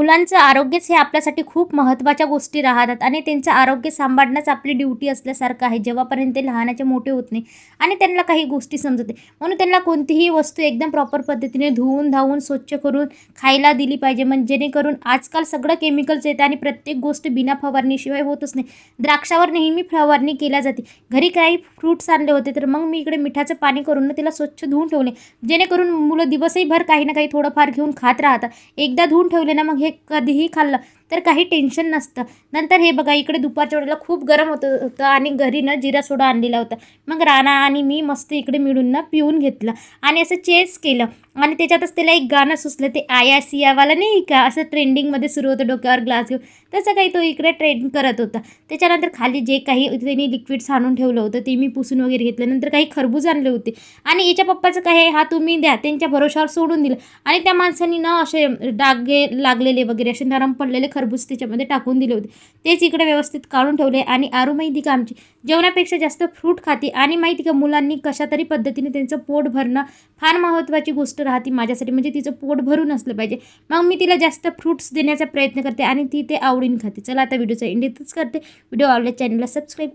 मुलांचं आरोग्यच हे आपल्यासाठी खूप महत्त्वाच्या गोष्टी राहतात आणि त्यांचं आरोग्य सांभाळणंच आपली ड्युटी असल्यासारखं आहे, जेव्हापर्यंत ते लहानाचे मोठे होत नाही आणि त्यांना काही गोष्टी समजत नाही. म्हणून त्यांना कोणतीही वस्तू एकदम प्रॉपर पद्धतीने धुवून धावून स्वच्छ करून खायला दिली पाहिजे, म्हणजे जेणेकरून आजकाल सगळं केमिकल्स येतं आणि प्रत्येक गोष्ट बिना फवारणीशिवाय होतच नाही. द्राक्षावर नेहमी फवारणी केल्या जाते. घरी काही फ्रूट्स आणले होते तर मग मी इकडे मिठाचं पाणी करून ना त्याला स्वच्छ धुवून ठेवले, जेणेकरून मुलं दिवसभर काही ना काही थोडंफार घेऊन खात राहतात. एकदा धुवून ठेवले ना मग हे कधीही खाल्लं तर काही टेन्शन नसतं. नंतर हे बघा इकडे दुपारच्या वेळेला खूप गरम होतं आणि घरी ना जिरा सोडा आणलेला होता. मग राणा आणि मी मस्त इकडे मिळून ना पिऊन घेतलं आणि असं चेस केलं आणि त्याच्यातच त्याला एक गाणं सुचलं, ते आया सियावाला नाही का, असं ट्रेंडिंगमध्ये सुरू होतं, डोक्यावर ग्लास घेऊन तसं काही तो इकडे ट्रेंड करत होता. त्याच्यानंतर खाली जे काही त्यांनी लिक्विड्स आणून ठेवलं होतं ते मी पुसून वगैरे घेतलं. नंतर काही खरबूज आणले होते आणि याच्या पप्पाचं काय आहे, हा तुम्ही द्या, त्यांच्या भरोशावर सोडून दिलं आणि त्या माणसांनी ना असे डागे लागलेले वगैरे असे नरम पडलेले खरबूज त्याच्यामध्ये टाकून दिले होते. तेच इकडे व्यवस्थित काढून ठेवले. आणि आरू माहिती का आमची जेवणापेक्षा जास्त फ्रूट खाते आणि माहिती का मुलांनी कशा तरी पद्धतीने त्यांचं पोट भरणं फार महत्त्वाची गोष्ट राहते माझ्यासाठी, म्हणजे तिचं पोट भरून असलं पाहिजे. मग मी तिला जास्त फ्रूट्स देण्याचा प्रयत्न करते आणि ती ते आवडीने खाते. चला आता व्हिडिओचा एंड इथंच करते. व्हिडिओ आवडल्यास चॅनलला सबस्क्राईब